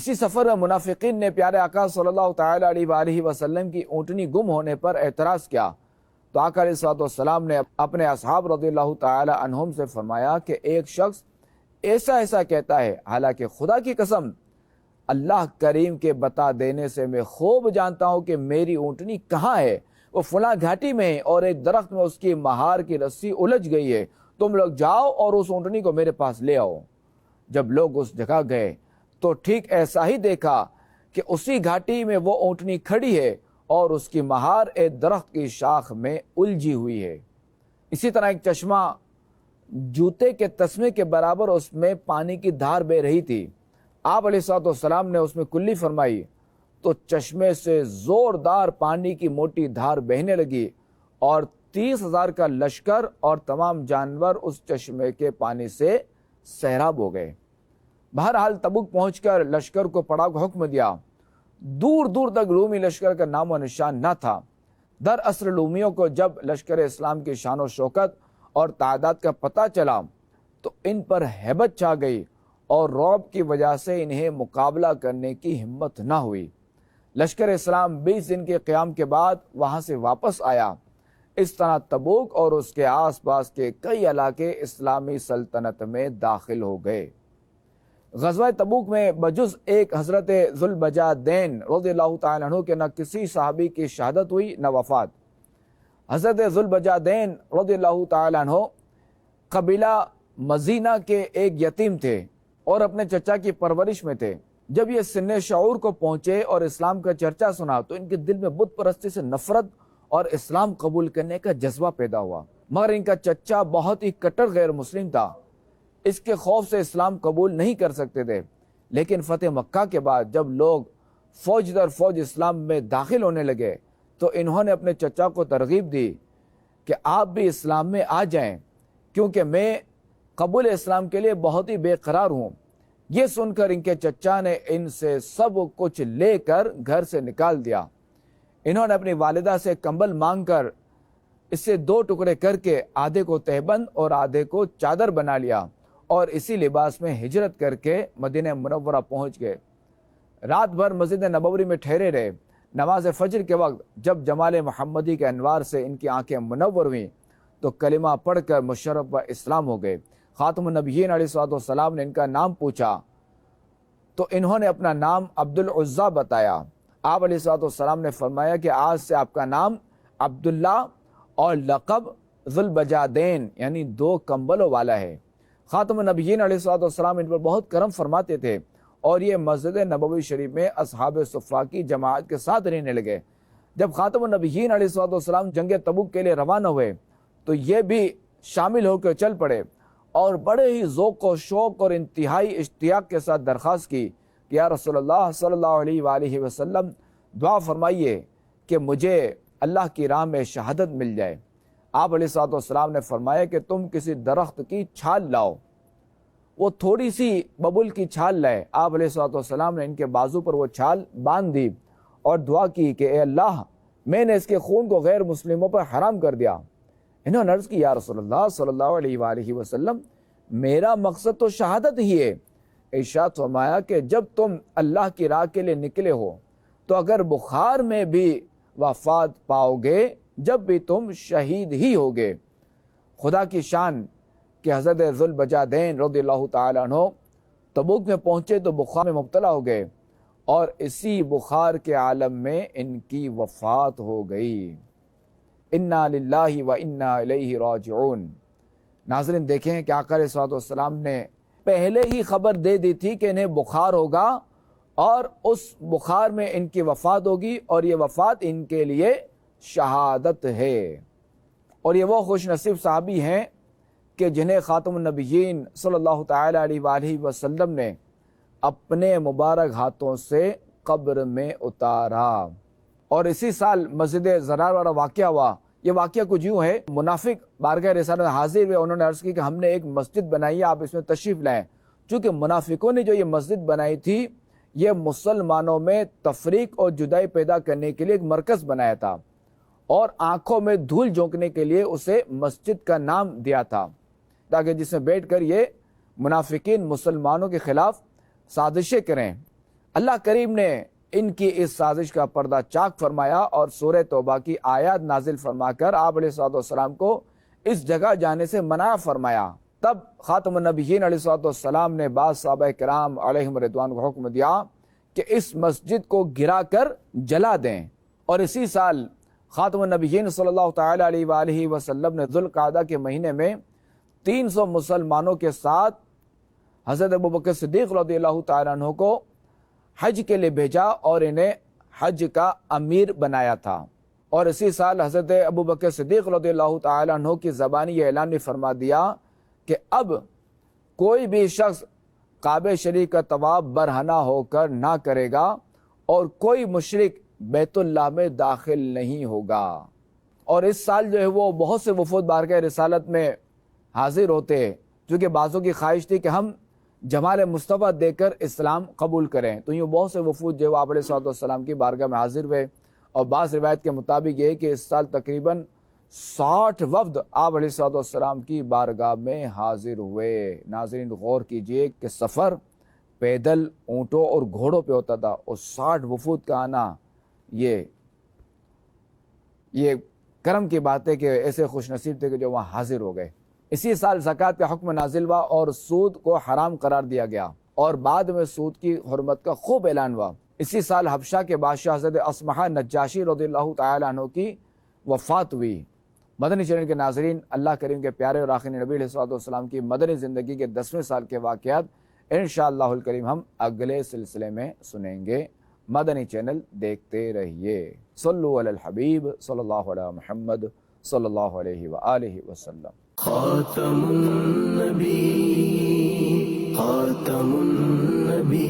اسی سفر میں منافقین نے پیارے آقا صلی اللہ تعالی علیہ وآلہ وسلم کی اونٹنی گم ہونے پر اعتراض کیا تو آقا علیہ الصلوۃ والسلام نے اپنے اصحاب رضی اللہ تعالی عنہم سے فرمایا کہ ایک شخص ایسا کہتا ہے، حالانکہ خدا کی قسم اللہ کریم کے بتا دینے سے میں خوب جانتا ہوں کہ میری اونٹنی کہاں ہے، وہ فلاں گھاٹی میں ہے اور ایک درخت میں اس کی مہار کی رسی الجھ گئی ہے، تم لوگ جاؤ اور اس اونٹنی کو میرے پاس لے آؤ۔ جب لوگ اس جگہ گئے تو ٹھیک ایسا ہی دیکھا کہ اسی گھاٹی میں وہ اونٹنی کھڑی ہے اور اس کی مہار ایک درخت کی شاخ میں الجھی ہوئی ہے۔ اسی طرح ایک چشمہ جوتے کے تسمے کے برابر اس میں پانی کی دھار بہ رہی تھی۔ آپ علیہ الصلوۃ والسلام نے اس میں کلی فرمائی تو چشمے سے زوردار پانی کی موٹی دھار بہنے لگی اور 30,000 کا لشکر اور تمام جانور اس چشمے کے پانی سے سیراب ہو گئے۔ بہرحال تبوک پہنچ کر لشکر کو پڑاؤ کا حکم دیا۔ دور دور تک رومی لشکر کا نام و نشان نہ تھا۔ دراصل رومیوں کو جب لشکر اسلام کی شان و شوکت اور تعداد کا پتہ چلا تو ان پر ہیبت چھا گئی اور رعب کی وجہ سے انہیں مقابلہ کرنے کی ہمت نہ ہوئی۔ لشکر اسلام 20 دن کے قیام کے بعد وہاں سے واپس آیا۔ اس طرح تبوک اور اس کے آس پاس کے کئی علاقے اسلامی سلطنت میں داخل ہو گئے۔ غزوہ تبوک میں بجز ایک حضرت ذوالبجادین رضی اللہ تعالیٰ عنہ کے نہ کسی صحابی کی شہادت ہوئی نہ وفات۔ حضرت ذوالبجادین رضی اللہ تعالیٰ عنہ قبیلہ مزینہ کے ایک یتیم تھے اور اپنے چچا کی پرورش میں تھے۔ جب یہ سن شعور کو پہنچے اور اسلام کا چرچا سنا تو ان کے دل میں بت پرستی سے نفرت اور اسلام قبول کرنے کا جذبہ پیدا ہوا، مگر ان کا چچا بہت ہی کٹر غیر مسلم تھا، اس کے خوف سے اسلام قبول نہیں کر سکتے تھے۔ لیکن فتح مکہ کے بعد جب لوگ فوج در فوج اسلام میں داخل ہونے لگے تو انہوں نے اپنے چچا کو ترغیب دی کہ آپ بھی اسلام میں آ جائیں کیونکہ میں قبول اسلام کے لیے بہت ہی بے قرار ہوں۔ یہ سن کر ان کے چچا نے ان سے سب کچھ لے کر گھر سے نکال دیا۔ انہوں نے اپنی والدہ سے کمبل مانگ کر اس سے 2 ٹکڑے کر کے آدھے کو تہبند اور آدھے کو چادر بنا لیا اور اسی لباس میں ہجرت کر کے مدینہ منورہ پہنچ گئے۔ رات بھر مسجد نبوی میں ٹھہرے رہے۔ نماز فجر کے وقت جب جمال محمدی کے انوار سے ان کی آنکھیں منور ہوئیں تو کلمہ پڑھ کر مشرف و اسلام ہو گئے۔ خاتم النبیین علیہ الصلوۃ والسلام نے ان کا نام پوچھا تو انہوں نے اپنا نام عبدالعزیٰ بتایا۔ آپ علیہ الصلوۃ والسلام نے فرمایا کہ آج سے آپ کا نام عبداللہ اور لقب ذوالبجادین یعنی 2 کمبلوں والا ہے۔ خاتم النبیین علیہ الصلوۃ والسلام ان پر بہت کرم فرماتے تھے اور یہ مسجد نبوی شریف میں اصحاب صفہ کی جماعت کے ساتھ رہنے لگے۔ جب خاتم النبیین علیہ الصلوۃ والسلام جنگ تبوک کے لیے روانہ ہوئے تو یہ بھی شامل ہو کر چل پڑے اور بڑے ہی ذوق و شوق اور انتہائی اشتیاق کے ساتھ درخواست کی کہ یا رسول اللہ صلی اللہ علیہ وآلہ وسلم دعا فرمائیے کہ مجھے اللہ کی راہ میں شہادت مل جائے۔ آپ علیہ الصلوۃ والسلام نے فرمایا کہ تم کسی درخت کی چھال لاؤ۔ وہ تھوڑی سی ببول کی چھال لائے۔ آپ علیہ الصلوۃ والسلام نے ان کے بازو پر وہ چھال باندھ دی اور دعا کی کہ اے اللہ میں نے اس کے خون کو غیر مسلموں پر حرام کر دیا۔ انہوں نے عرض کی یا رسول اللہ صلی اللہ علیہ وآلہ وسلم میرا مقصد تو شہادت ہی ہے۔ ارشاد فرمایا کہ جب تم اللہ کی راہ کے لیے نکلے ہو تو اگر بخار میں بھی وفات پاؤ گے جب بھی تم شہید ہی ہوگے۔ خدا کی شان کہ حضرت ذوالبجادین رضی اللہ تعالیٰ عنہ تبوک میں پہنچے تو بخار میں مبتلا ہو گئے اور اسی بخار کے عالم میں ان کی وفات ہو گئی۔ انا للہ و انا الیہ راجعون۔ ناظرین دیکھیں کہ آقا علیہ الصلوۃ والسلام نے پہلے ہی خبر دے دی تھی کہ انہیں بخار ہوگا اور اس بخار میں ان کی وفات ہوگی اور یہ وفات ان کے لیے شہادت ہے۔ اور یہ وہ خوش نصیب صحابی ہیں کہ جنہیں خاتم النبیین صلی اللہ تعالی علیہ وآلہ وسلم نے اپنے مبارک ہاتھوں سے قبر میں اتارا۔ اور اسی سال مسجد زرار والا واقعہ ہوا۔ یہ واقعہ کچھ یوں ہے، منافق بارگاہ رسالت حاضر ہوئے، انہوں نے عرض کی کہ ہم نے ایک مسجد بنائی ہے، آپ اس میں تشریف لائیں۔ چونکہ منافقوں نے جو یہ مسجد بنائی تھی یہ مسلمانوں میں تفریق اور جدائی پیدا کرنے کے لیے ایک مرکز بنایا تھا اور آنکھوں میں دھول جھونکنے کے لیے اسے مسجد کا نام دیا تھا تاکہ جس میں بیٹھ کر یہ منافقین مسلمانوں کے خلاف سازشیں کریں۔ اللہ کریم نے ان کی اس سازش کا پردہ چاک فرمایا اور سورہ توبہ کی آیات نازل فرما کر آپ علیہ الصلوۃ والسلام کو اس جگہ جانے سے منع فرمایا۔ تب خاتم النبیین علیہ الصلوۃ والسلام نے بعض صحابہ کرام علیہم رضوان کو حکم دیا کہ اس مسجد کو گرا کر جلا دیں، اور اسی سال خاتم النبیین صلی اللہ تعالی علیہ وآلہ وسلم نے ذوالقعدہ کے مہینے میں 300 مسلمانوں کے ساتھ حضرت ابوبکر صدیق رضی اللہ تعالیٰ عنہ کو حج کے لیے بھیجا اور انہیں حج کا امیر بنایا تھا۔ اور اسی سال حضرت ابوبکر صدیق رضی اللہ تعالیٰ عنہ کی زبانی یہ اعلان بھی فرما دیا کہ اب کوئی بھی شخص کعبہ شریف کا طواف برہنہ ہو کر نہ کرے گا اور کوئی مشرک بیت اللہ میں داخل نہیں ہوگا۔ اور اس سال جو ہے وہ بہت سے وفود بارگاہ رسالت میں حاضر ہوتے، کیونکہ بعضوں کی خواہش تھی کہ ہم جمال مصطفیٰ دے کر اسلام قبول کریں، تو یوں بہت سے وفود جو آپ علیہ الصلوۃ والسلام کی بارگاہ میں حاضر ہوئے۔ اور بعض روایت کے مطابق یہ کہ اس سال تقریباً 60 وفد آپ علیہ الصلوۃ والسلام کی بارگاہ میں حاضر ہوئے۔ ناظرین غور کیجئے کہ سفر پیدل، اونٹوں اور گھوڑوں پہ ہوتا تھا، اور 60 وفود کا آنا یہ کرم کی بات ہے کہ ایسے خوش نصیب تھے کہ جو وہاں حاضر ہو گئے۔ اسی سال زکوٰۃ کا حکم نازل ہوا اور سود کو حرام قرار دیا گیا، اور بعد میں سود کی حرمت کا خوب اعلان ہوا۔ اسی سال حبشہ کے بادشاہ حضرت اصمعہ نجاشی رضی اللہ تعالی عنہ کی وفات ہوئی۔ مدنی چینل کے ناظرین، اللہ کریم کے پیارے اور آخری نبی علیہ الصلوۃ والسلام کی مدنی زندگی کے 10ویں سال کے واقعات انشاءاللہ الکریم ہم اگلے سلسلے میں سنیں گے۔ مدنی چینل دیکھتے رہیے۔ صلو علی الحبیب صلی اللہ علیہ محمد صلی اللہ علیہ وآلہ وسلم۔ خاتم النبی، خاتم النبی،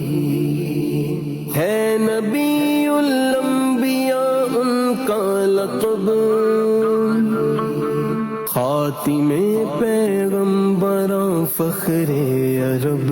ہے نبی الانبیاء ان کا لقب، خاتم پیغمبراں فخر عرب۔